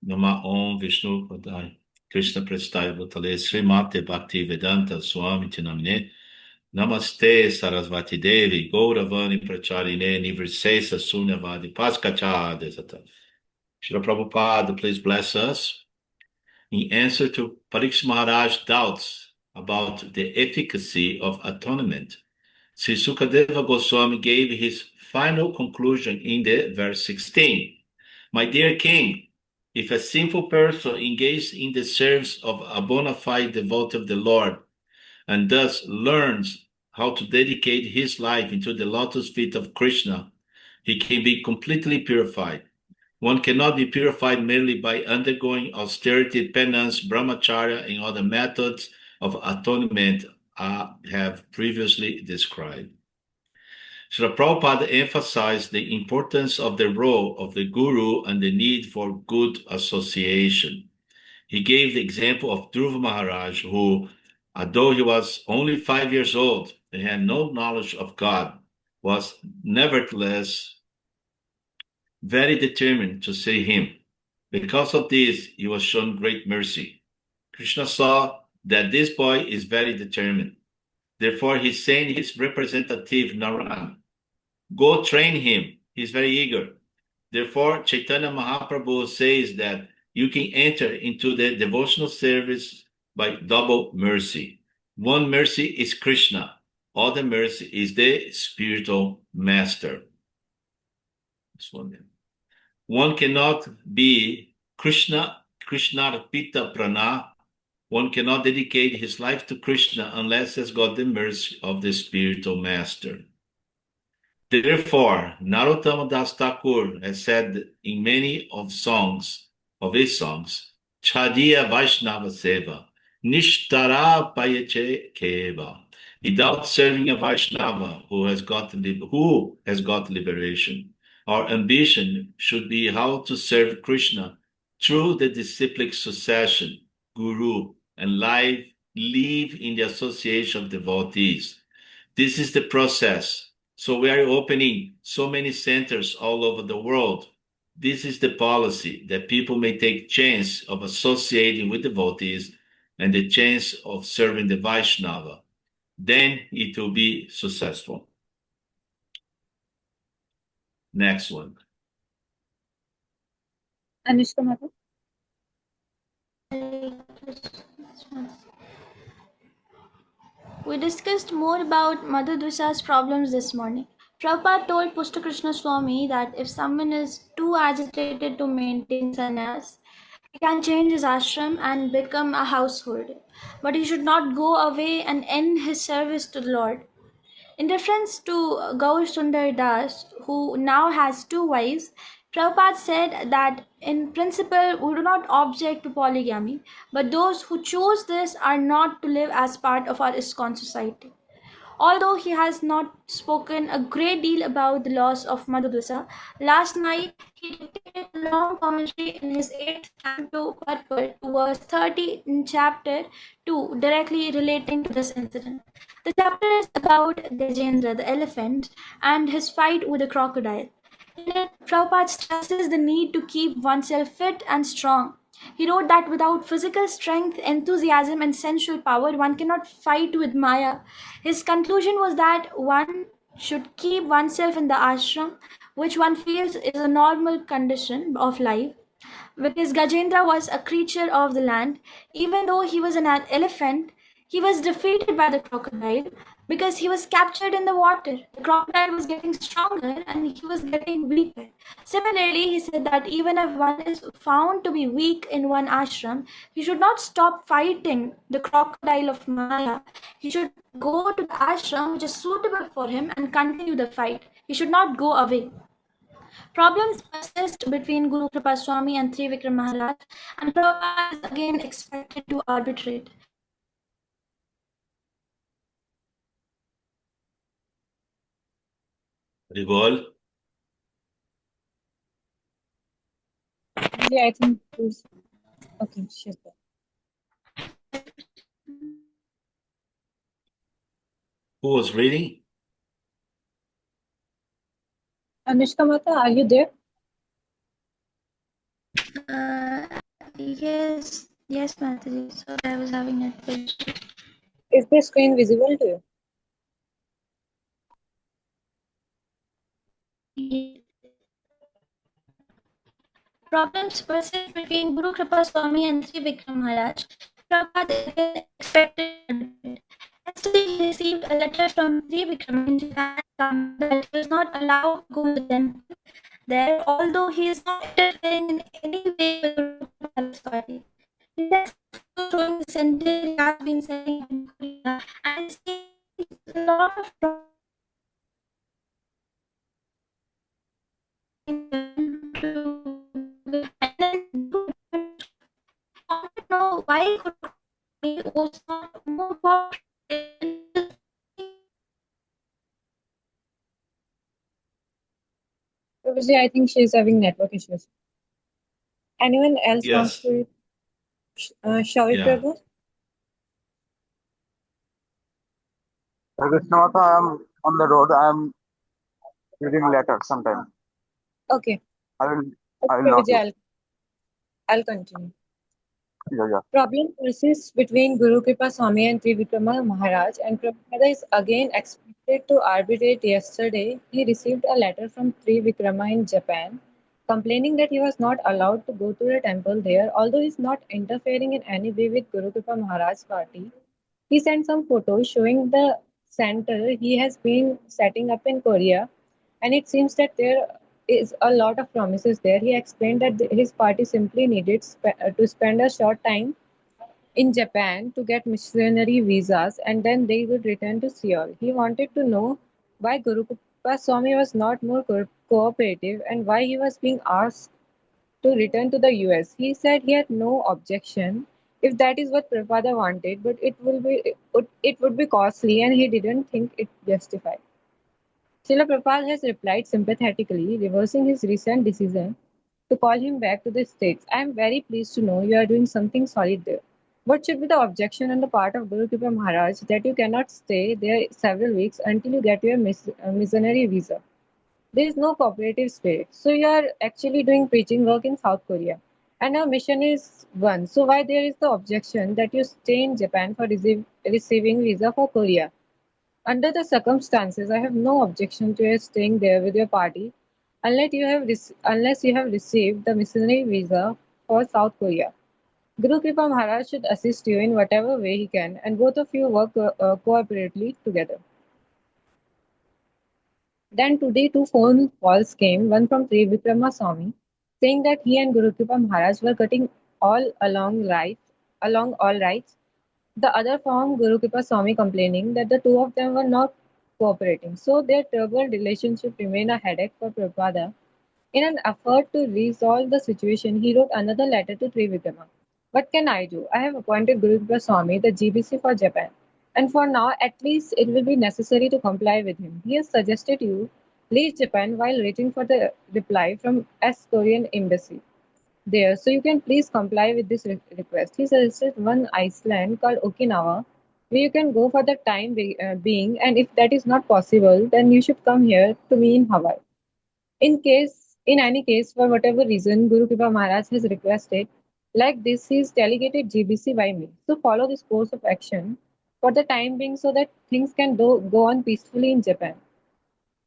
Nama Om Vishnu Padai Krishna Prasthaya Bhutale Srimate Bhakti Vedanta Swami Tinamne Namaste Sarasvati Devi Gauravani Pracharine Niversesa Sunyavadi Paskacha Desata. Srila Prabhupada, please bless us. In answer to Parikshit Maharaj's doubts about the efficacy of atonement, Sri Sukadeva Goswami gave his final conclusion in the verse 16. My dear king, if a simple person engaged in the service of a bona fide devotee of the Lord and thus learns how to dedicate his life into the lotus feet of Krishna, he can be completely purified. One cannot be purified merely by undergoing austerity, penance, brahmacharya, and other methods of atonement I have previously described. Srila Prabhupada emphasized the importance of the role of the guru and the need for good association. He gave the example of Dhruva Maharaj, who, although he was only 5 years old and had no knowledge of God, was nevertheless very determined to see him. Because of this, he was shown great mercy. Krishna saw that this boy is very determined. Therefore, he sent his representative Narayan. Go train him. He's very eager. Therefore, Chaitanya Mahaprabhu says that you can enter into the devotional service by double mercy. One mercy is Krishna. Other mercy is the spiritual master. This one there. One cannot be Krishnarpita Prana. One cannot dedicate his life to Krishna unless he has got the mercy of the spiritual master. Therefore, Narottama Das Thakur has said in many of his songs, Chadiya Vaishnava Seva, Nishtara Payeche Keva. Without serving a Vaishnava who has got liberation, our ambition should be how to serve Krishna through the disciplic succession, guru, and live in the association of devotees. This is the process. So we are opening so many centers all over the world. This is the policy, that people may take chance of associating with devotees and the chance of serving the Vaishnava. Then it will be successful. Next one. Anushka Mata. We discussed more about Mother Dusa's problems this morning. Prabhupada told Pushta Krishna Swami that if someone is too agitated to maintain sannyas, he can change his ashram and become a householder. But he should not go away and end his service to the Lord. In reference to Gaur Sundar Das, who now has 2 wives, Prabhupada said that in principle we do not object to polygamy, but those who choose this are not to live as part of our ISKCON society. Although he has not spoken a great deal about the loss of Mother Dusa, last night he dictated a long commentary in his 8th canto purport to verse 30 in chapter 2, directly relating to this incident. The chapter is about Gajendra, the elephant, and his fight with the crocodile. In it, Prabhupada stresses the need to keep oneself fit and strong. He wrote that without physical strength, enthusiasm, and sensual power, one cannot fight with Maya. His conclusion was that one should keep oneself in the ashram, which one feels is a normal condition of life. Because Gajendra was a creature of the land, even though he was an elephant, he was defeated by the crocodile because he was captured in the water. The crocodile was getting stronger and he was getting weaker. Similarly, he said that even if one is found to be weak in one ashram, he should not stop fighting the crocodile of Maya. He should go to the ashram which is suitable for him and continue the fight. He should not go away. Problems persist between Guru Kripa Swami and Trivikram Maharaj, and Prabhupada is again expected to arbitrate. Rivol. Yeah, I think who's okay, sure. Who was reading? Anushka Mata, are you there? Yes, Mataji. So I was having network issue. Is the screen visible to you? Problems persist between Guru Kripa Swami and Sri Vikram Maharaj. Prabhupada is again expected to admit. Yesterday he received a letter from Sri Vikram in Japan that he was not allowed to go to the temple there, although he is not interfering in any way with Guru Kripa Maharaj's party. He has photos showing the center he has been setting up in Korea, and is seeing a lot of problems to and then I want to know why Guru was not more cooperative. Prabhuji, I think she is having network issues. Anyone else wants Yes. to show it, Yeah. Prabhu? Krishnamata, I am on the road. I am reading letter sometime. Okay. I will Okay, not Prabhuji, do. I'll continue. Yeah. Problem persists between Guru Kripa Swami and Trivikrama Maharaj, and Prabhupada is again expected to arbitrate. Yesterday, he received a letter from Trivikrama in Japan complaining that he was not allowed to go to the temple there, although he is not interfering in any way with Guru Kripa Maharaj's party. He sent some photos showing the center he has been setting up in Korea, and it seems that there is a lot of promises there. He explained that his party simply needed to spend a short time in Japan to get missionary visas, and then they would return to Seoul. He wanted to know why Guru Kripa Swami was not more cooperative and why he was being asked to return to the US. He said he had no objection if that is what Prabhupada wanted, but it would be costly and he didn't think it justified. Srila Prabhupada has replied sympathetically, reversing his recent decision to call him back to the States. I am very pleased to know you are doing something solid there. What should be the objection on the part of Guru Kripa Maharaj that you cannot stay there several weeks until you get your missionary visa? There is no cooperative spirit. So you are actually doing preaching work in South Korea. And our mission is one. So why there is the objection that you stay in Japan for receiving visa for Korea? Under the circumstances, I have no objection to your staying there with your party unless you have received the missionary visa for South Korea. Guru Kripa Maharaj should assist you in whatever way he can, and both of you work cooperatively together. Then today two phone calls came, one from Trivikrama Swami, saying that he and Guru Kripa Maharaj were getting along all right. The other from Guru Kripa Swami complaining that the two of them were not cooperating. So their troubled relationship remained a headache for Prabhupada. In an effort to resolve the situation, he wrote another letter to Trivikrama. What can I do? I have appointed Guru Kripa Swami the GBC for Japan, and for now at least it will be necessary to comply with him. He has suggested you leave Japan while waiting for the reply from S Korean embassy there, so you can please comply with this request. He suggested one Iceland called Okinawa, where you can go for the being, and if that is not possible, then you should come here to me in Hawaii. In any case, for whatever reason Guru Kripa Maharaj has requested, like this, he is delegated GBC by me. So follow this course of action for the time being so that things can go on peacefully in Japan.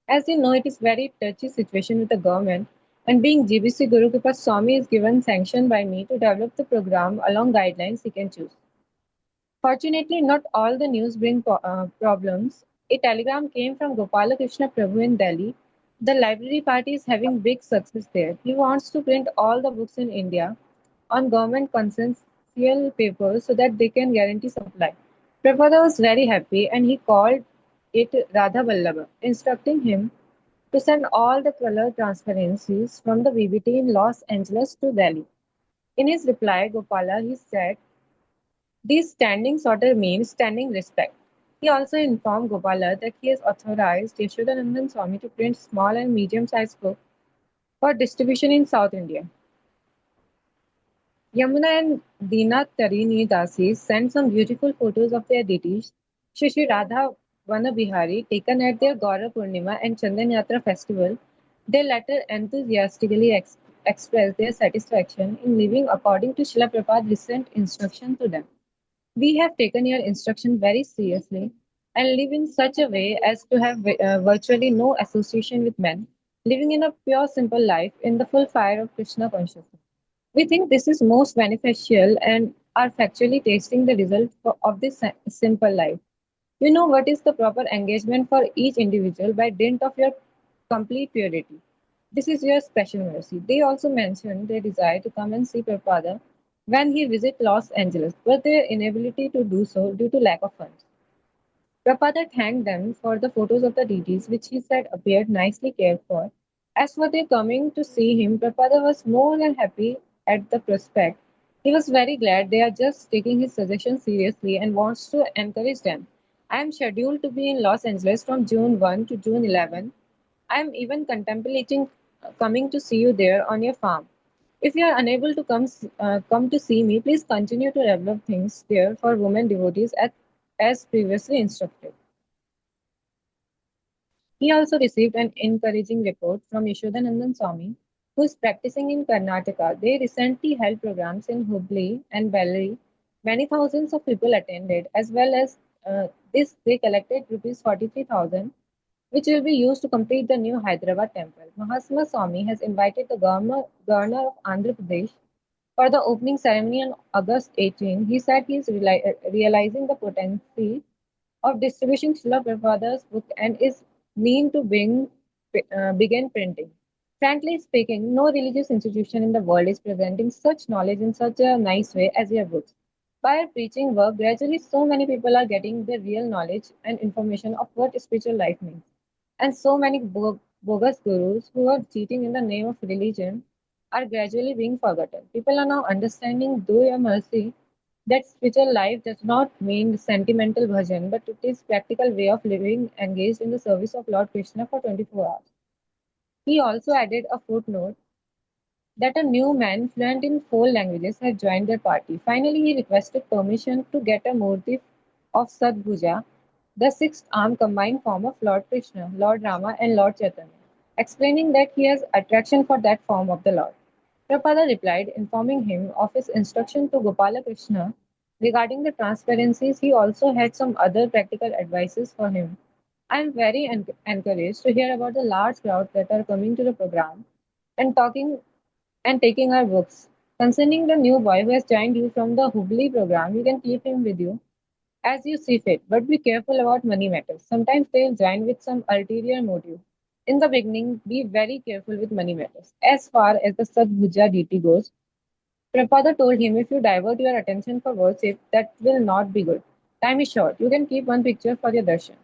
As you know, it is very touchy situation with the government, and being GBC Guru Kripa Swami is given sanction by me to develop the program along guidelines he can choose. Fortunately, not all the news bring problems. A telegram came from Gopala Krishna Prabhu in Delhi. The library party is having big success there. He wants to print all the books in India on government consensual papers so that they can guarantee supply. Prabhupada was very happy and he called it Radha Vallabha, instructing him to send all the color transparencies from the BBT in Los Angeles to Delhi. In his reply, Gopala, he said, this standing order means standing respect. He also informed Gopala that he has authorized Yashodanandan Swami to print small and medium-sized books for distribution in South India. Yamuna and Dina Tarini Dasi sent some beautiful photos of their deities, Shri Radha Vanabihari, taken at their Gaura Purnima and Chandan Yatra festival. They latter enthusiastically express their satisfaction in living according to Srila Prabhupada's recent instruction to them. We have taken your instruction very seriously and live in such a way as to have virtually no association with men, living in a pure, simple life in the full fire of Krishna consciousness. We think this is most beneficial and are factually tasting the result of this simple life. You know what is the proper engagement for each individual by dint of your complete purity. This is your special mercy. They also mentioned their desire to come and see Prabhupada when he visits Los Angeles, but their inability to do so due to lack of funds. Prabhupada thanked them for the photos of the deities, which he said appeared nicely cared for. As for their coming to see him, Prabhupada was more than happy at the prospect. He was very glad they are just taking his suggestions seriously and wants to encourage them. I am scheduled to be in Los Angeles from June 1 to June 11. I am even contemplating coming to see you there on your farm. If you are unable to come to see me, please continue to develop things there for women devotees as previously instructed. He also received an encouraging report from Yashodanandan Swami, who is practicing in Karnataka. They recently held programs in Hubli and Bellary. Many thousands of people attended, as well as this they collected rupees 43,000, which will be used to complete the new Hyderabad temple. Mahatma Swami has invited the governor of Andhra Pradesh for the opening ceremony on August 18. He said he is realizing the potency of distributing Srila Prabhupada's book and is mean to begin printing. Frankly speaking, no religious institution in the world is presenting such knowledge in such a nice way as your books. By your preaching work, gradually so many people are getting the real knowledge and information of what spiritual life means. And so many bogus gurus who are cheating in the name of religion are gradually being forgotten. People are now understanding, through your mercy, that spiritual life does not mean sentimental bhajan, but it is practical way of living engaged in the service of Lord Krishna for 24 hours. He also added a footnote that a new man fluent in 4 languages had joined their party. Finally, he requested permission to get a murti of Sadbhuja, the sixth arm combined form of Lord Krishna, Lord Rama, and Lord Chaitanya, explaining that he has attraction for that form of the Lord. Prabhupada replied, informing him of his instruction to Gopala Krishna regarding the transparencies. He also had some other practical advices for him. I am very encouraged to hear about the large crowds that are coming to the program and taking our books. Concerning the new boy who has joined you from the Hubli program, you can keep him with you as you see fit, but be careful about money matters. Sometimes they'll join with some ulterior motive. In the beginning, be very careful with money matters. As far as the Sadbhuja deity goes, Prabhupada told him if you divert your attention for worship, that will not be good. Time is short. You can keep one picture for your darshan.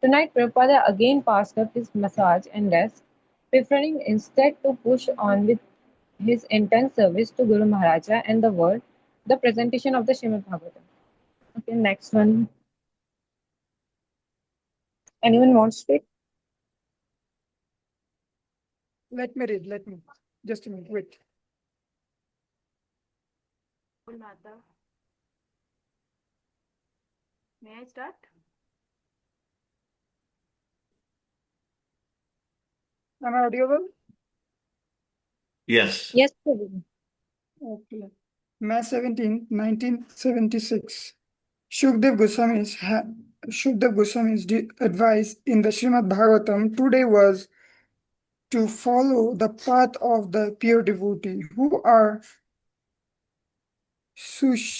Tonight, Prabhupada again passed up his massage and rest, preferring instead to push on with his intense service to Guru Maharaja and the world, the presentation of the Srimad Bhagavatam. Okay, next one. Anyone wants to speak? Let me read. Let me. Just a minute. Wait. May I start? Am I audible? Yes. Yes, Prabhu. Okay. May 17, 1976. Shukdev Goswami's advice in the Srimad Bhagavatam today was to follow the path of the pure devotee who are Sushila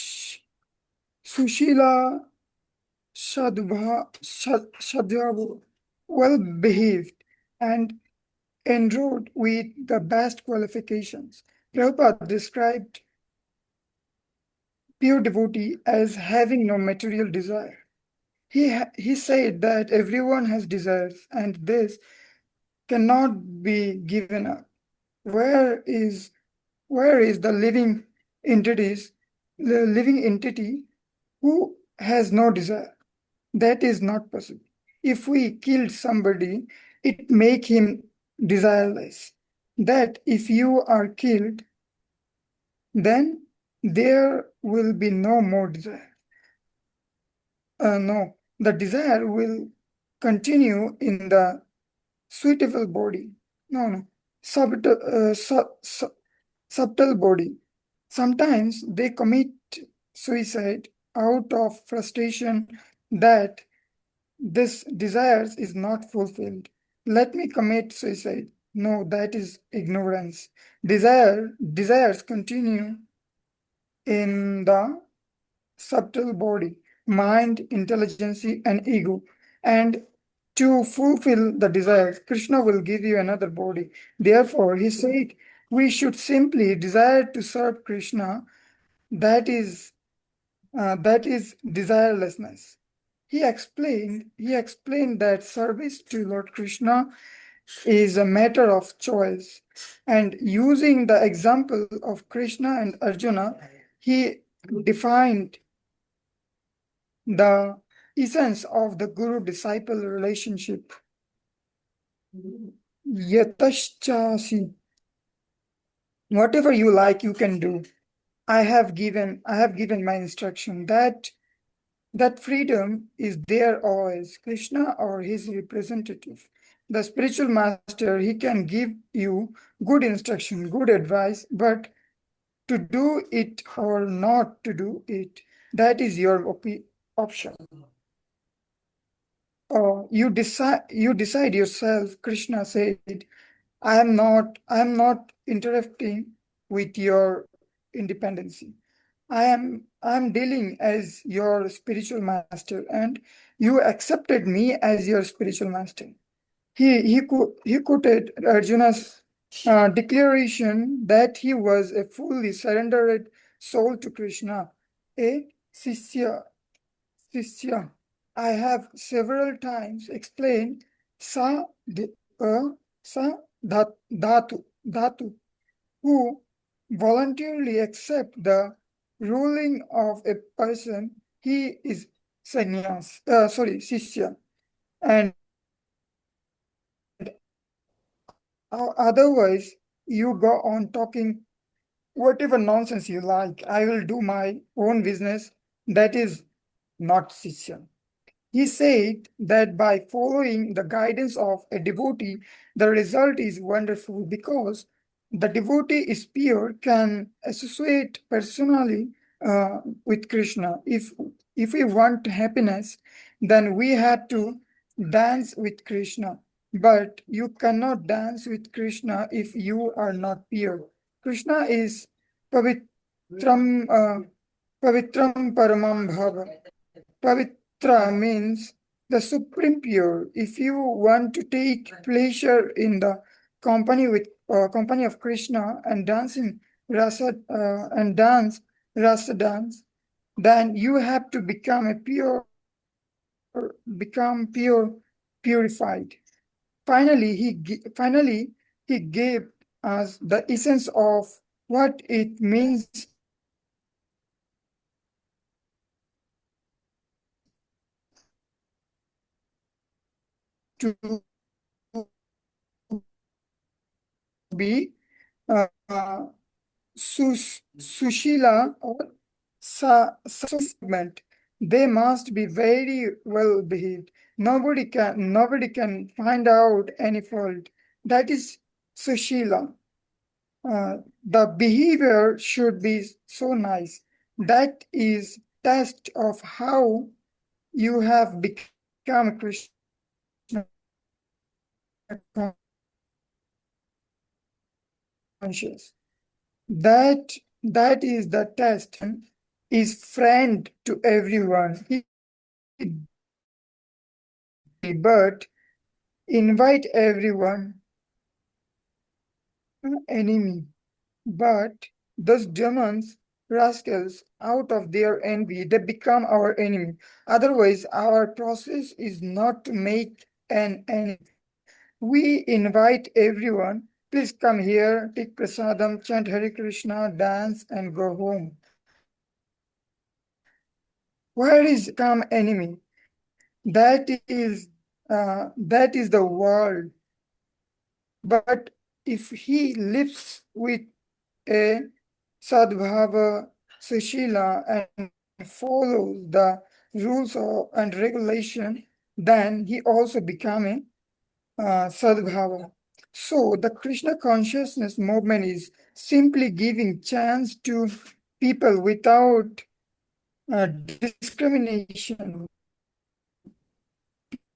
Shadvabu, well behaved, and enrolled with the best qualifications. Prabhupada described pure devotee as having no material desire. He said that everyone has desires and this cannot be given up. Where is the living entity who has no desire? That is not possible. If we killed somebody, it make him desireless. That if you are killed, then there will be no more desire. No, the desire will continue in the suitable body. No, subtle body. Sometimes they commit suicide out of frustration that this desires is not fulfilled. Let me commit suicide. No, that is ignorance. Desires continue in the subtle body, mind, intelligence, and ego. And to fulfill the desires, Krishna will give you another body. Therefore, he said, we should simply desire to serve Krishna. That is desirelessness. He explained that service to Lord Krishna is a matter of choice. And using the example of Krishna and Arjuna, he defined the essence of the guru-disciple relationship. Yataschasi. Whatever you like, you can do. I have given my instruction that freedom is there always, Krishna or his representative. The spiritual master, he can give you good instruction, good advice, but to do it or not to do it, that is your option. Or you decide yourself. Krishna said, I am not interfering with your independency. I am dealing as your spiritual master, and you accepted me as your spiritual master. He quoted Arjuna's declaration that he was a fully surrendered soul to Krishna, a Sisya. I have several times explained sa di- sa dhatu, who voluntarily accept the ruling of a person. He is Sisya. And otherwise, you go on talking whatever nonsense you like. I will do my own business. That is not Sisya. He said that by following the guidance of a devotee, the result is wonderful because the devotee is pure, can associate personally with Krishna. If we want happiness, then we have to dance with Krishna. But you cannot dance with Krishna if you are not pure. Krishna is pavitram, pavitram paramam bhava. Pavitra means the supreme pure. If you want to take pleasure in the company of Krishna and dance in rasa dance, then you have to become purified. Finally he gave us the essence of what it means to be uh, Sushila or segment. They must be very well behaved. Nobody can find out any fault. That is Sushila. The behavior should be so nice. That is test of how you have become a Krishna conscious. That is the test. Is friend to everyone. But invite everyone enemy. But those demons, rascals, out of their envy, they become our enemy. Otherwise, our process is not to make an enemy. We invite everyone. Please come here, take prasadam, chant Hare Krishna, dance, and go home. Where is come enemy? That is the world. But if he lives with a sadbhava sushila and follows the rules and regulation, then he also become a sadbhava. So the Krishna consciousness movement is simply giving chance to people without discrimination.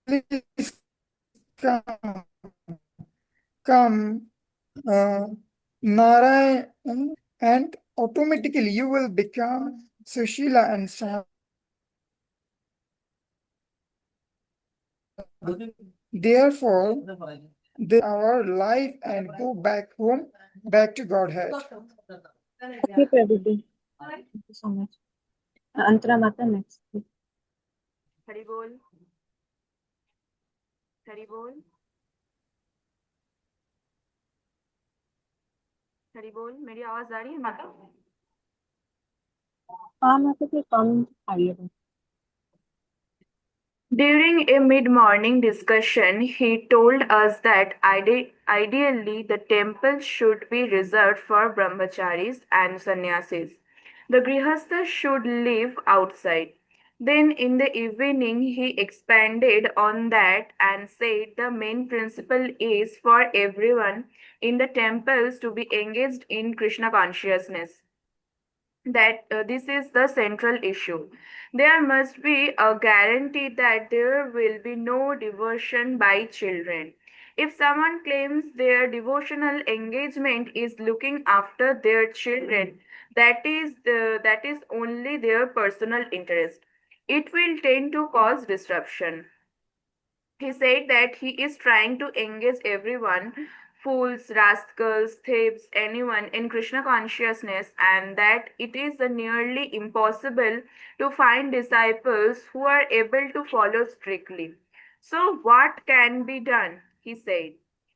Please come, Narayan, and automatically you will become Sushila and Sam. Therefore, our life and go back home, back to Godhead. Okay, Prabhuji. Thank you so much. Antara Mata next. Hari बोल हरि बोल हरि बोल मेरी आवाज आ रही है माता हाँ माता फिर कम आइए बस. During a mid-morning discussion, he told us that ideally the temple should be reserved for brahmacharis and sannyasis. The grihasthas should live outside. Then in the evening he expanded on that and said the main principle is for everyone in the temples to be engaged in Krishna consciousness, that this is the central issue. There must be a guarantee that there will be no diversion by children. If someone claims their devotional engagement is looking after their children, that is only their personal interest. It will tend to cause disruption. He said that he is trying to engage everyone, fools, rascals, thieves, anyone in Krishna consciousness, and that it is nearly impossible to find disciples who are able to follow strictly. So, what can be done? He said.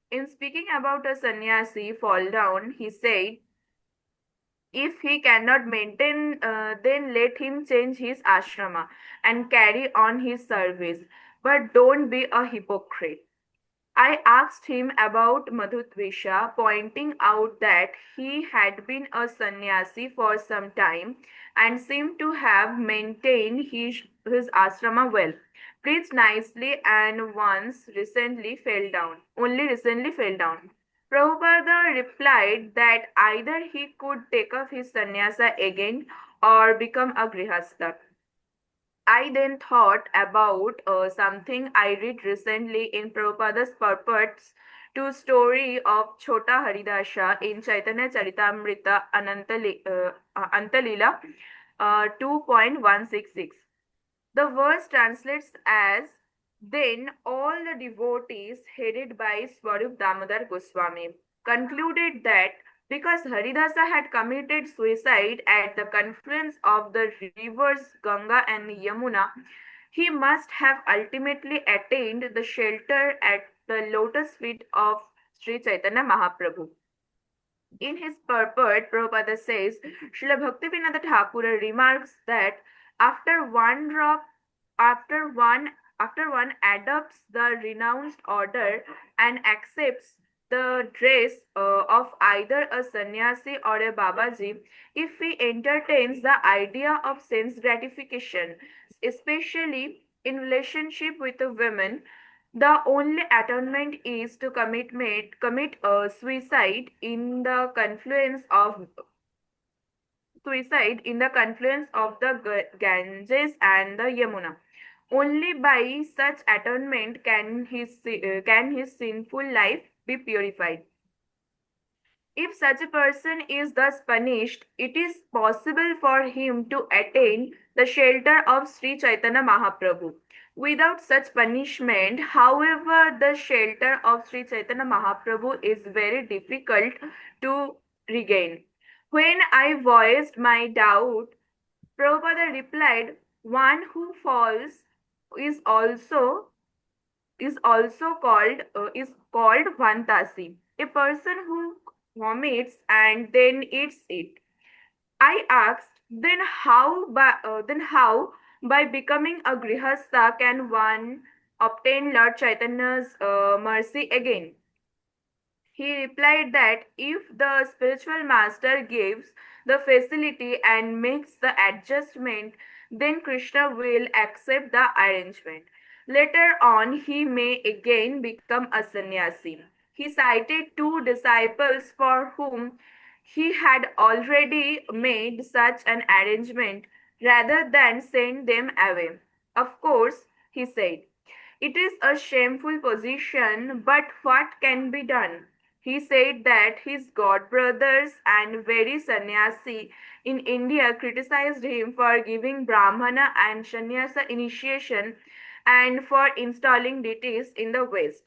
In speaking about a sannyasi fall down, he said, if he cannot maintain, then let him change his ashrama and carry on his service. But don't be a hypocrite. I asked him about Madhudvisha, pointing out that he had been a sannyasi for some time and seemed to have maintained his asrama well, preached nicely, and only recently fell down. Prabhupada replied that either he could take up his sannyasa again or become a grihastha. I then thought about something I read recently in Prabhupada's purports to story of Chota Haridasha in Chaitanya Charitamrita Antalila 2.166. The verse translates as, then all the devotees headed by Swarup Damodar Goswami concluded that because Haridasa had committed suicide at the confluence of the rivers Ganga and Yamuna, he must have ultimately attained the shelter at the lotus feet of Sri Chaitanya Mahaprabhu. In his purport, Prabhupada says, Srila Bhaktivinoda Thakur remarks that after one drop, after one adopts the renounced order and accepts the dress of either a sannyasi or a babaji, if he entertains the idea of sense gratification, especially in relationship with a woman, the only atonement is to commit a suicide in the confluence of the Ganges and the Yamuna. Only by such atonement can his sinful life be purified. If such a person is thus punished, it is possible for him to attain the shelter of Sri Chaitanya Mahaprabhu. Without such punishment, however, the shelter of Sri Chaitanya Mahaprabhu is very difficult to regain. When I voiced my doubt, Prabhupada replied, one who falls is also is called Vantasi, a person who vomits and then eats it. I asked, then how by becoming a grihastha can one obtain Lord Chaitanya's mercy again? He replied that if the spiritual master gives the facility and makes the adjustment, then Krishna will accept the arrangement. Later on, he may again become a sannyasi. He cited two disciples for whom he had already made such an arrangement rather than send them away. Of course, he said, it is a shameful position, but what can be done? He said that his godbrothers and very sannyasi in India criticized him for giving Brahmana and sannyasa initiation and for installing deities in the West.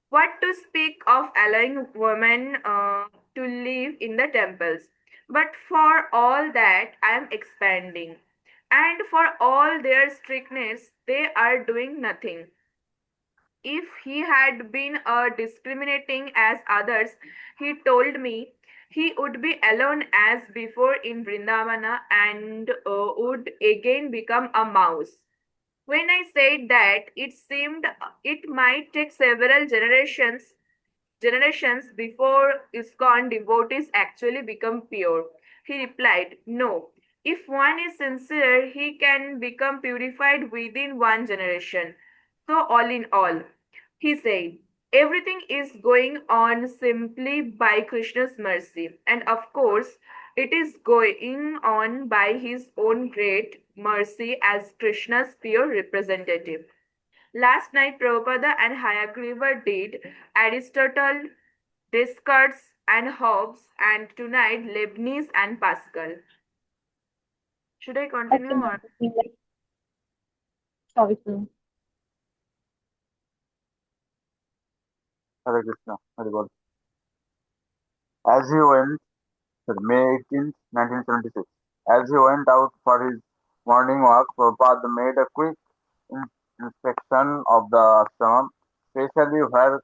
What to speak of allowing women to live in the temples? But for all that, I am expanding. And for all their strictness, they are doing nothing. If he had been discriminating as others, he told me he would be alone as before in Vrindavana and would again become a mouse. When I said that, it seemed it might take several generations before ISKCON devotees actually become pure. He replied, no. If one is sincere, he can become purified within one generation. So, all in all, he said, everything is going on simply by Krishna's mercy. And of course, it is going on by his own great mercy as Krishna's pure representative. Last night, Prabhupada and Hayagriva did Aristotle, Descartes, and Hobbes, and tonight Leibniz and Pascal. Should I continue Actually, or? it seems like sorry, sir. Hare Krishna, Hare Bol. As he went, May 18th, 1976, as he went out for his morning walk, Prabhupada made a quick in- inspection of the ashram, especially where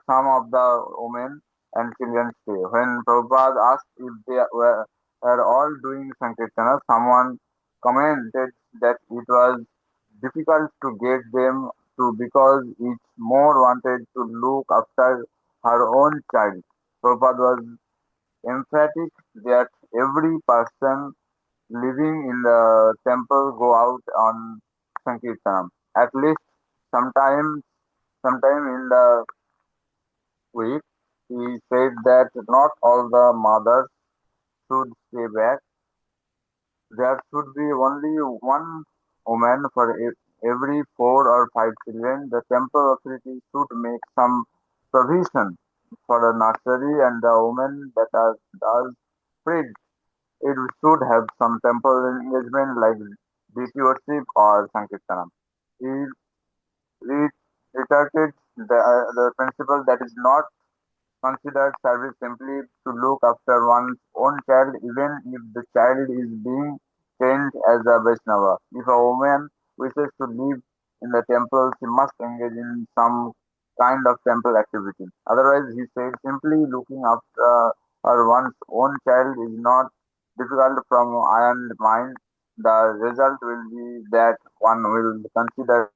some of the women and children stay. When Prabhupada asked if they were all doing Sankirtana, someone commented that it was difficult to get them to because each more wanted to look after her own child. Prabhupada was emphatic that every person living in the temple go out on Sankirtanam. At least sometime sometime in the week. He said that not all the mothers should stay back. There should be only one woman for every 4 or 5 children. The temple authority should make some provision for the nursery and the women that are does preach. It should have some temple engagement like deity worship or Sankirtanam. He reiterated the principle that is not considered service simply to look after one's own child, even if the child is being trained as a Vaishnava. If a woman wishes to live in the temple, she must engage in some kind of temple activity. Otherwise, he said, simply looking after one's own child is not difficult from iron mind. The result will be that one will consider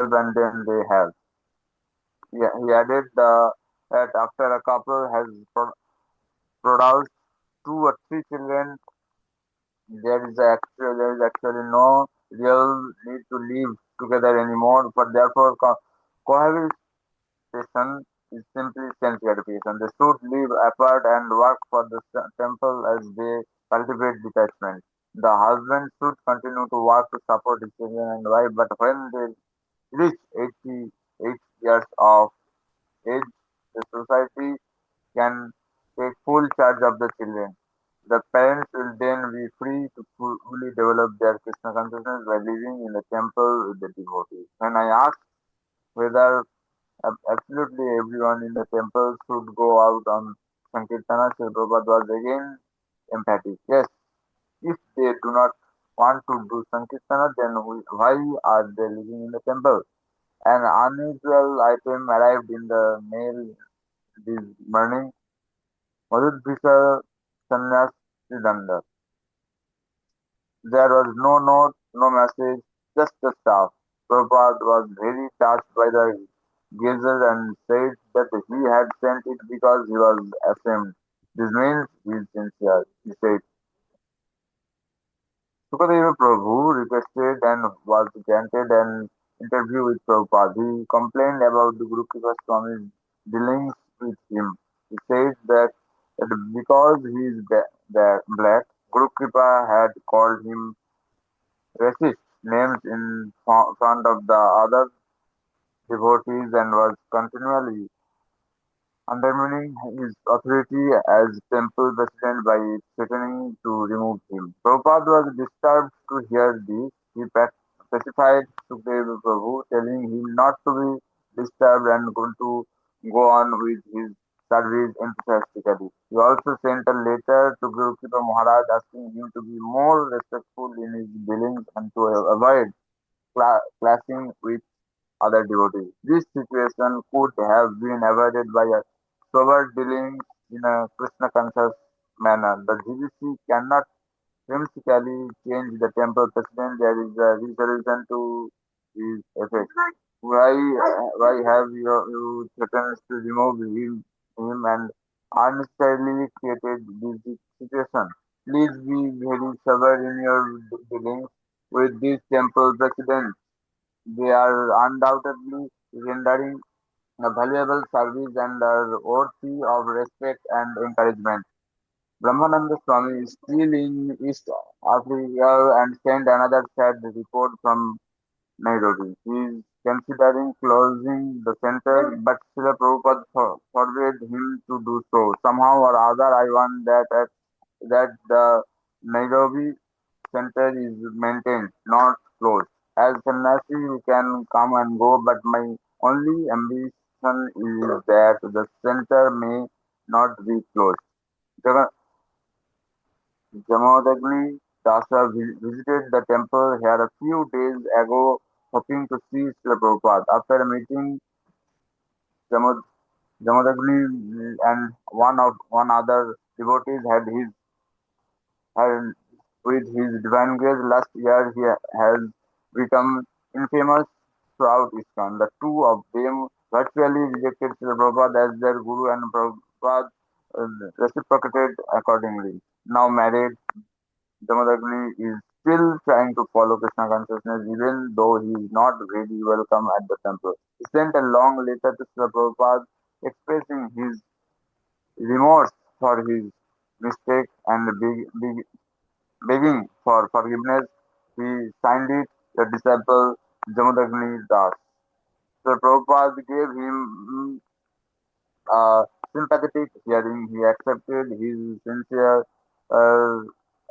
and then they have. He added that after a couple has produced 2 or 3 children, there is actually no real need to live together anymore. But therefore, cohabitation is simply sense gratification. They should live apart and work for the temple as they cultivate detachment. The husband should continue to work to support his children and wife, but when they reach 88 years of age, the society can take full charge of the children. The parents will then be free to fully develop their Krishna consciousness by living in the temple with the devotees. When I asked whether absolutely everyone in the temple should go out on Sankirtana, Sri Prabhupada was again emphatic. Yes, if they do not want to do Sankirtana, then why are they living in the temple? An unusual item arrived in the mail this morning. Madhudvisa Sannyas redundant. There was no note, no message, just the staff. Prabhupada was very touched by the gesture and said that he had sent it because he was ashamed. This means he is sincere, he said. Sukadeva Prabhu requested and was granted an interview with Prabhupada. He complained about the Guru Kripa Swami's dealings with him. He said that because he is black, Guru Kripa had called him racist names in front of the other devotees and was continually undermining his authority as temple president by threatening to remove him. Prabhupada was disturbed to hear this. He pacified Sukadeva Prabhu, telling him not to be disturbed and going to go on with his service enthusiastically. He also sent a letter to Guru Kripa Maharaj asking him to be more respectful in his dealings and to avoid clashing with other devotees. This situation could have been avoided by a sober dealing in a Krishna conscious manner. The GBC cannot whimsically change the temple president. There is a resolution to his effect. Why have you threatened to remove him and unnecessarily created this situation? Please be very sober in your dealings with this temple president. They are undoubtedly rendering a valuable service and are worthy of respect and encouragement. Brahmananda Swami is still in East Africa and sent another sad report from Nairobi. He is considering closing the center, but Srila Prabhupada forbade him to do so. Somehow or other, I want that the Nairobi center is maintained, not closed. As sannyasi, we can come and go, but my only ambition is that the center may not be closed. Jamodagni Dasa visited the temple here a few days ago, hoping to see Srila Prabhupada. After meeting Jamod, Jamodagni and one other devotees had with his divine grace, last year he has become infamous throughout ISKCON. The two of them virtually rejected Srila Prabhupada as their guru and Prabhupada reciprocated accordingly. Now married, Jamadagni is still trying to follow Krishna consciousness even though he is not really welcome at the temple. He sent a long letter to Srila Prabhupada expressing his remorse for his mistake and begging for forgiveness. He signed it, the disciple Jamadagni Das. So Prabhupada gave him a sympathetic hearing. He accepted his sincere uh,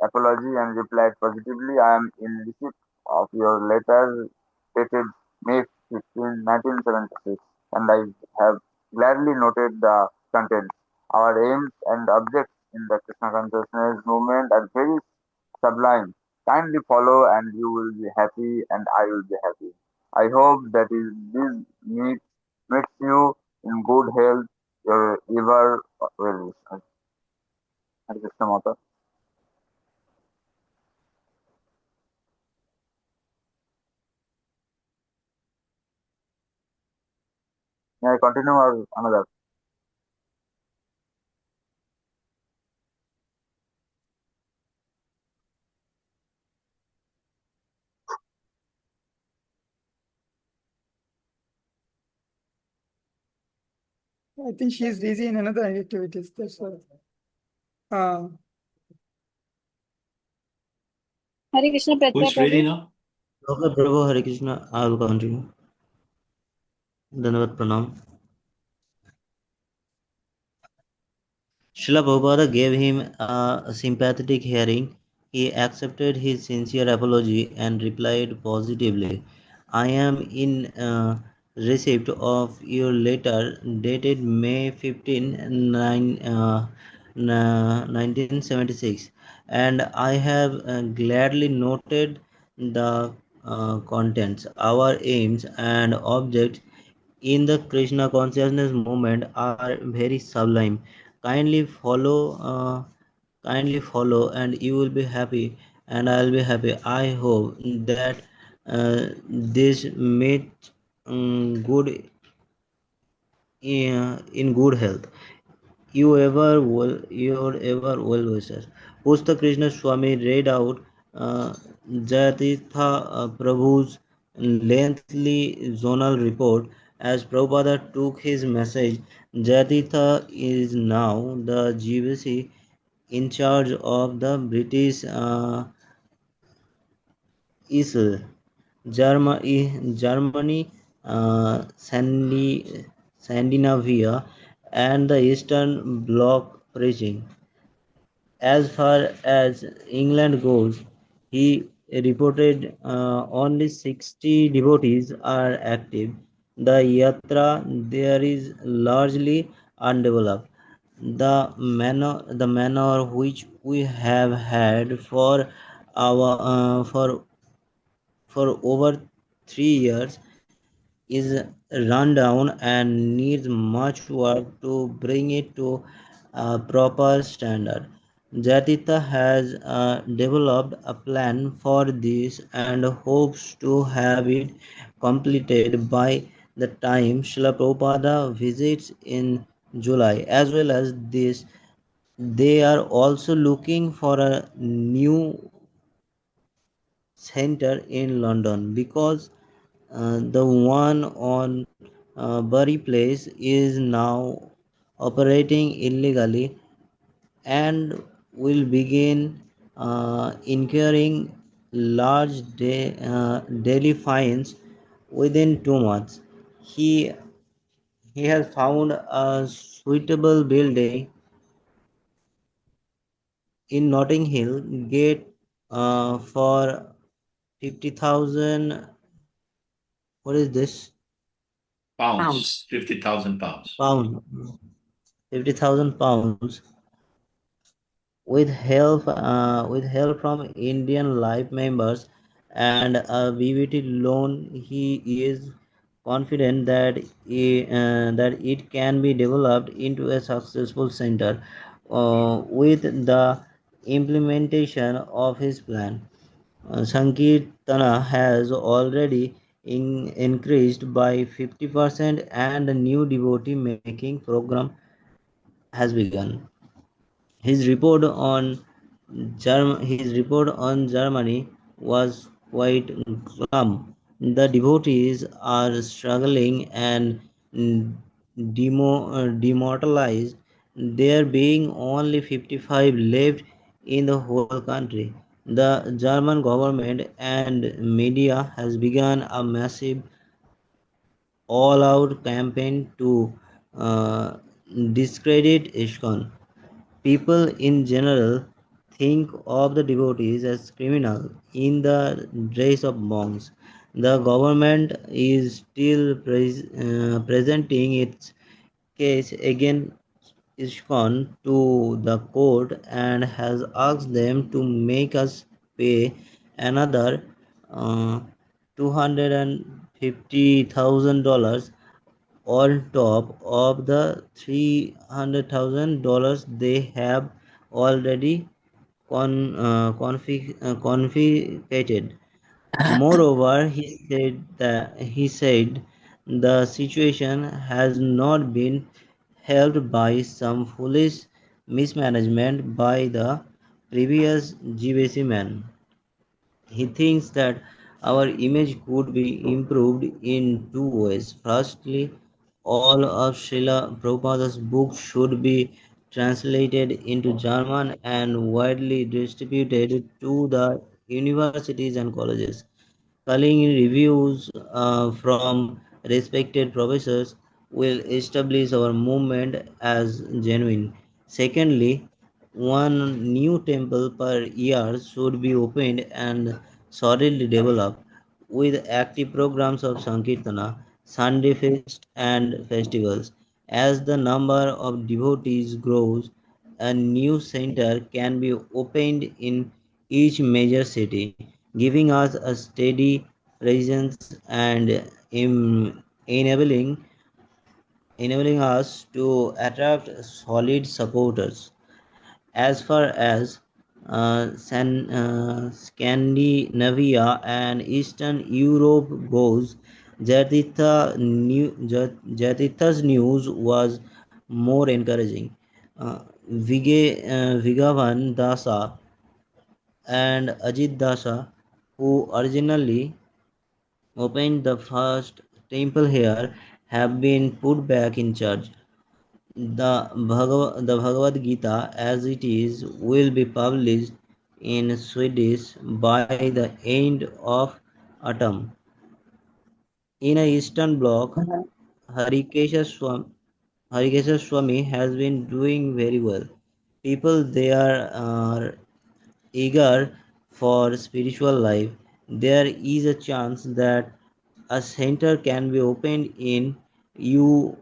apology and replied positively. I am in receipt of your letter dated May 15, 1976, and I have gladly noted the contents. Our aims and objects in the Krishna consciousness movement are very sublime. Kindly follow, and you will be happy, and I will be happy. I hope that this meets you in good health. Your ever well wishes. Hare Krishna Mata. May I continue or another? I think she is busy in another activities. That's why. Uh, Hare Krishna Who Pratyay is reading Prabhu. now? Okay, Prabhu, Hare Krishna. I will continue. Dandavat Pranam. Srila Prabhupada gave him a sympathetic hearing. He accepted his sincere apology and replied positively. I am in receipt of your letter dated May 15, 1976, and I have gladly noted the contents. Our aims and objects in the Krishna consciousness movement are very sublime. Kindly follow kindly follow, and you will be happy, and I'll be happy. I hope that this made good in good health. Your ever well wisher. Pusta Krishna Swami read out Jayatirtha Prabhu's lengthy zonal report. As Prabhupada took his message, Jayatirtha is now the GBC in charge of the British East Germany, Scandinavia, and the Eastern Bloc preaching. As far as England goes, he reported only 60 devotees are active. The yatra there is largely undeveloped. The manner which we have had for over 3 years is run down and needs much work to bring it to a proper standard. Jatitha has developed a plan for this and hopes to have it completed by the time Srila Prabhupada visits in July. As well as this, they are also looking for a new center in London because the one on Bury Place is now operating illegally and will begin incurring large daily fines within 2 months. He he has found a suitable building in Notting Hill Gate for 50,000. What is this? Pounds, 50,000 pounds. Pound. 50,000 pounds with help from Indian Life members and a BBT loan. He is confident that it can be developed into a successful center with the implementation of his plan. Sankirtana has already increased by 50% and a new devotee making program has begun. His report on Germany was quite glum. The devotees are struggling and demoralized. There being only 55 left in the whole country. The German government and media has begun a massive all-out campaign to uh, discredit ISKCON. People in general think of the devotees as criminals in the dress of monks. The government is still presenting its case against ISKCON to the court and has asked them to make us pay another $250,000 on top of the $300,000 they have already confiscated. Moreover, he said the situation has not been helped by some foolish mismanagement by the previous GBC man. He thinks that our image could be improved in two ways. Firstly, all of Srila Prabhupada's books should be translated into German and widely distributed to the universities and colleges. Calling reviews from respected professors will establish our movement as genuine. Secondly, one new temple per year should be opened and solidly developed with active programs of Sankirtana, Sunday feast and festivals. As the number of devotees grows, a new center can be opened in each major city, giving us a steady presence and enabling us to attract solid supporters. As far as Scandinavia and Eastern Europe goes, Jatitha's news was more encouraging. Vigavan Dasa and Ajit Dasa, who originally opened the first temple here, have been put back in charge. The Bhagavad Gita as it is will be published in Swedish by the end of autumn. In a Eastern Bloc, Harikesha Swami has been doing very well. People there are eager for spiritual life. There is a chance that a center can be opened in Yugoslavia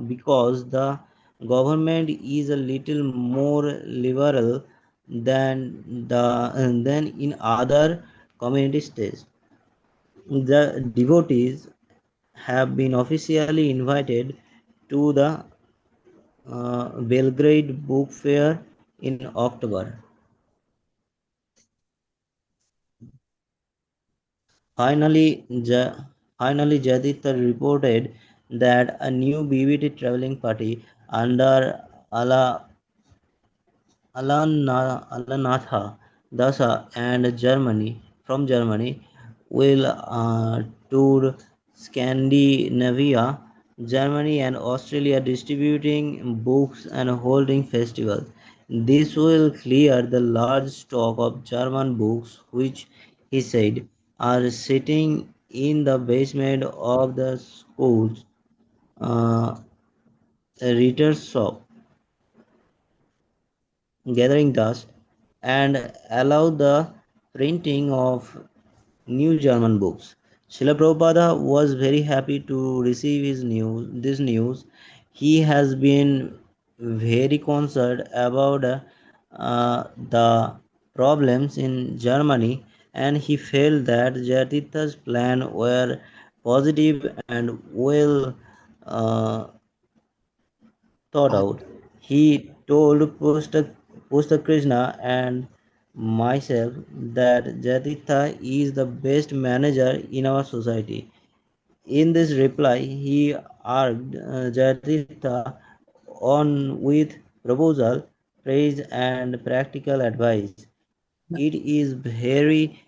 because the government is a little more liberal than in other community states. The devotees have been officially invited to the Belgrade Book Fair in October. Finally, Jaditha reported that a new BBT traveling party under Alanatha Dasa and Germany will tour Scandinavia, Germany and Australia distributing books and holding festivals. This will clear the large stock of German books which, he said, are sitting in the basement of the school's uh, reader's shop, gathering dust, and allow the printing of new German books. Srila Prabhupada was very happy to receive this news. He has been very concerned about the problems in Germany, and he felt that Jatitha's plan were positive and well uh, thought out. He told Krishna and myself that Jatitha is the best manager in our society. In this reply, he urged Jatitha on with proposal, praise, and practical advice. It is very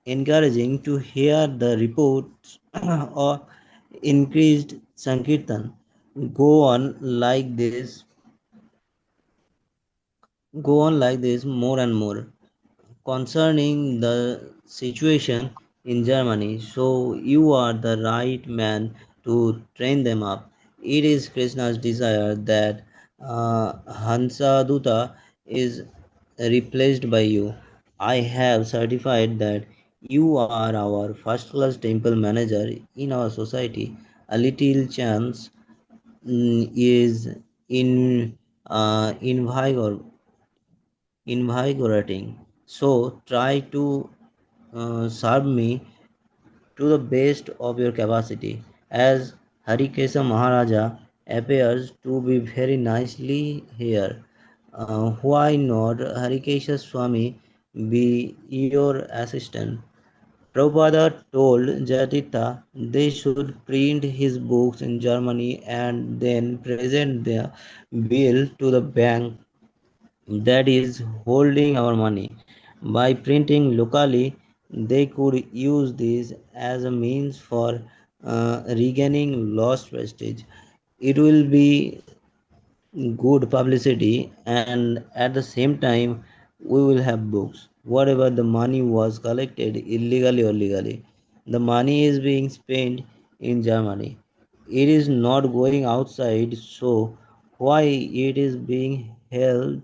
encouraging to hear the reports of increased Sankirtan go on like this more and more concerning the situation in Germany. So you are the right man to train them up. It is Krishna's desire that Hansa Duta is replaced by you. I have certified that you are our first class temple manager in our society. A little chance is in invigorating. So try to serve me to the best of your capacity. As Harikesa Maharaja appears to be very nicely here, why not Harikesha Swami be your assistant? Prabhupada told Jatitha they should print his books in Germany and then present the bill to the bank that is holding our money. By printing locally, they could use this as a means for regaining lost prestige. It will be good publicity, and at the same time, we will have books. Whatever the money was collected illegally or legally, the money is being spent in Germany. It is not going outside, so why it is being held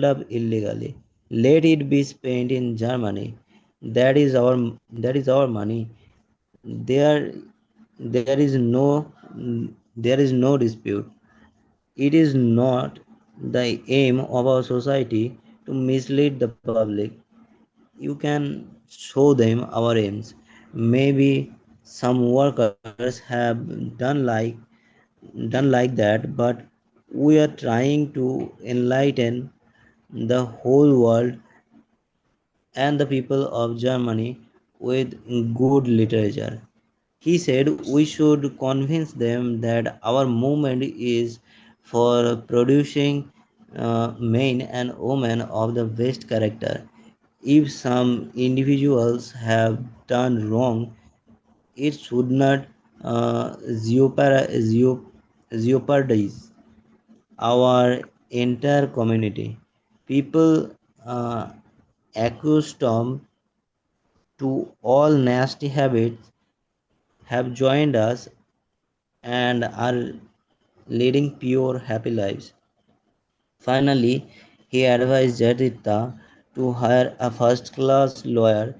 up illegally. Let it be spent in Germany. That is our money. There there is no there is no dispute. It is not the aim of our society to mislead the public. You can show them our aims. Maybe some workers have done like that, but We are trying to enlighten the whole world and the people of Germany with good literature. He said we should convince them that our movement is for producing men and women of the best character. If some individuals have done wrong, it should not jeopardize our entire community. People uh, accustomed to all nasty habits have joined us and are leading pure, happy lives. Finally, he advised Jaditha to hire a first class lawyer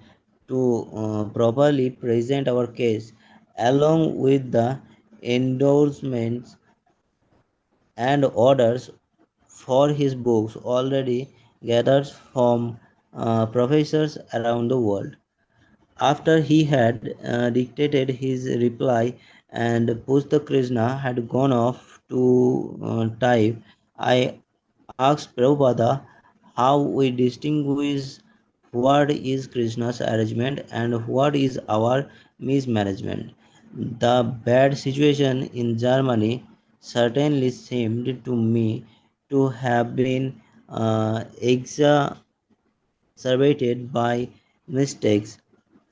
to properly present our case, along with the endorsements and orders for his books already gathered from professors around the world. After he had dictated his reply and Pushta Krishna had gone off to type, I asked Prabhupada how we distinguish what is Krishna's arrangement and what is our mismanagement. The bad situation in Germany certainly seemed to me to have been exacerbated by mistakes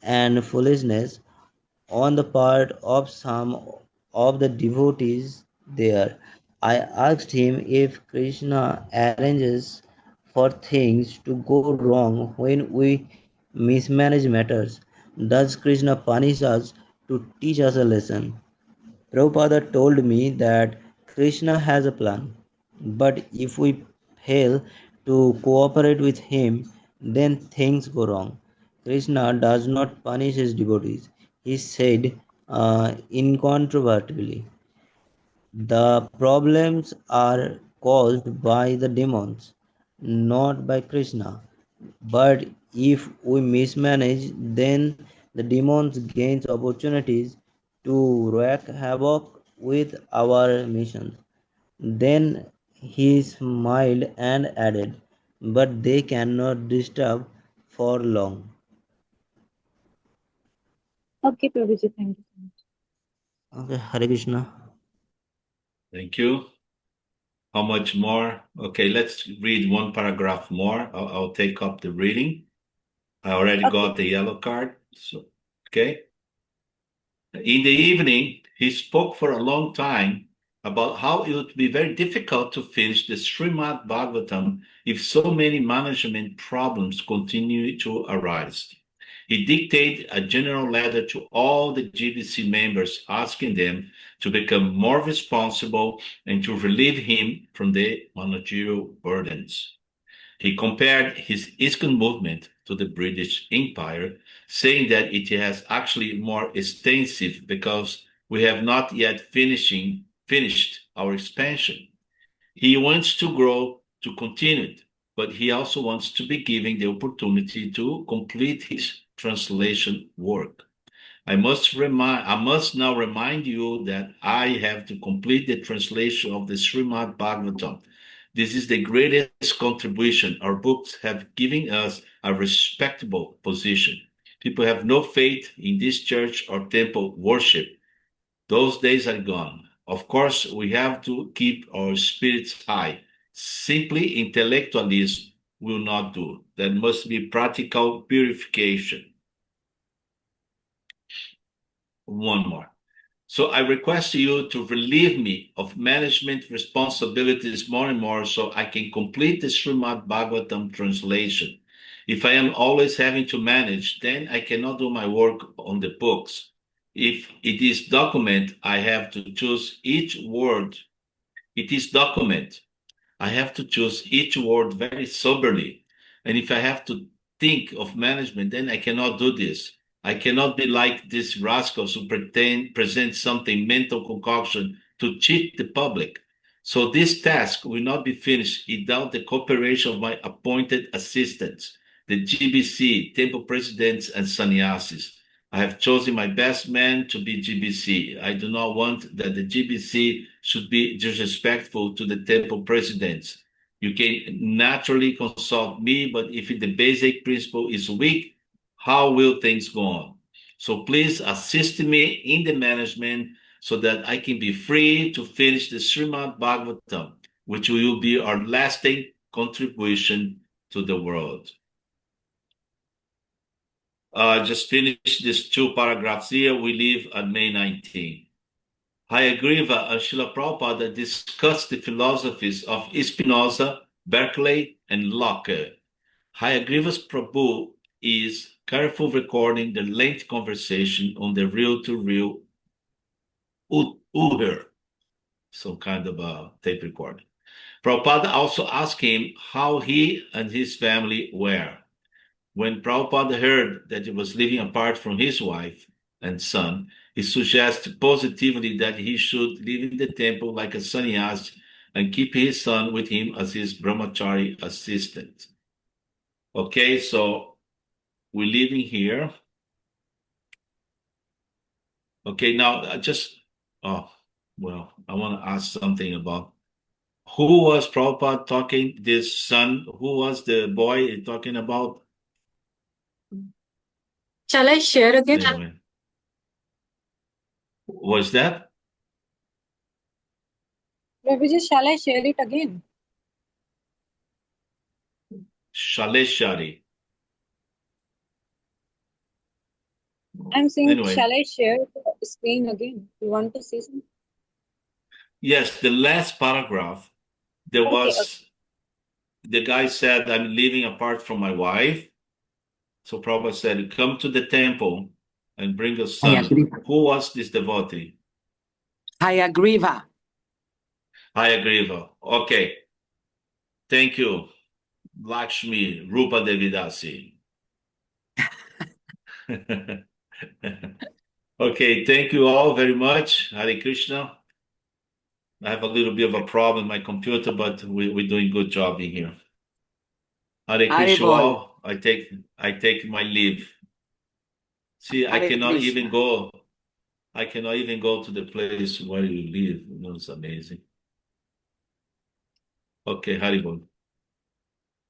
and foolishness on the part of some of the devotees there. I asked him if Krishna arranges for things to go wrong when we mismanage matters. Does Krishna punish us to teach us a lesson? Prabhupada told me that Krishna has a plan, but if we fail to cooperate with him, then things go wrong. Krishna does not punish his devotees, he said incontrovertibly. The problems are caused by the demons, not by Krishna. But if we mismanage, then the demons gains opportunities to wreak havoc with our missions. Then he smiled and added, but they cannot disturb for long. Okay, Prabhuji, thank you so much. Okay, Hare Krishna. Thank you. How much more? Okay, let's read one paragraph more. I'll take up the reading. I already Okay. got the yellow card. So, okay. In the evening, he spoke for a long time about how it would be very difficult to finish the Srimad Bhagavatam if so many management problems continue to arise. He dictated a general letter to all the GBC members asking them to become more responsible and to relieve him from the managerial burdens. He compared his ISKCON movement to the British Empire, saying that it has actually more extensive because we have not yet finished our expansion. He wants to grow to continue it, but he also wants to be given the opportunity to complete his translation work. I must now remind you that I have to complete the translation of the Srimad Bhagavatam. This is the greatest contribution our books have given us a respectable position. People have no faith in this church or temple worship. Those days are gone. Of course, we have to keep our spirits high. Simply intellectualism will not do. There must be practical purification. One more. So I request you to relieve me of management responsibilities more and more so I can complete the Srimad Bhagavatam translation. If I am always having to manage, then I cannot do my work on the books. If it is document, I have to choose each word. It is document. I have to choose each word very soberly. And if I have to think of management, then I cannot do this. I cannot be like these rascals who present something mental concoction to cheat the public. So this task will not be finished without the cooperation of my appointed assistants, the GBC, temple presidents, and sannyasis. I have chosen my best man to be GBC. I do not want that the GBC should be disrespectful to the temple presidents. You can naturally consult me, but if the basic principle is weak, how will things go on? So please assist me in the management so that I can be free to finish the Srimad Bhagavatam, which will be our lasting contribution to the world. Just finish these 2 paragraphs here. We leave at May 19. Hayagriva and Srila Prabhupada discussed the philosophies of Spinoza, Berkeley, and Locke. Hayagriva's Prabhu is careful recording the lengthy conversation on the reel-to-reel Uber, some kind of a tape recording. Prabhupada also asked him how he and his family were. When Prabhupada heard that he was living apart from his wife and son, he suggested positively that he should live in the temple like a sannyas and keep his son with him as his brahmachari assistant. Okay, so we're living here. Okay, now I want to ask something about who was Prabhupada talking, this son, who was the boy talking about? Shall I share again? Anyway. Was that? Prabhuji, shall I share it again? Shaleshari. I'm saying, Anyway. shall I share the screen again? You want to see something? Yes, the last paragraph, there was, the guy said, I'm living apart from my wife. So Prabhupada said, come to the temple and bring a son. Who was this devotee? Hayagriva. Hayagriva. Okay. Thank you. Lakshmi, Rupa Devidasi. Okay, thank you all very much. Hare Krishna. I have a little bit of a problem with my computer, but we're doing a good job in here. Hare Krishna all. I take my leave. See, I cannot even go to the place where you live. You know, it's amazing. Okay, Haribol.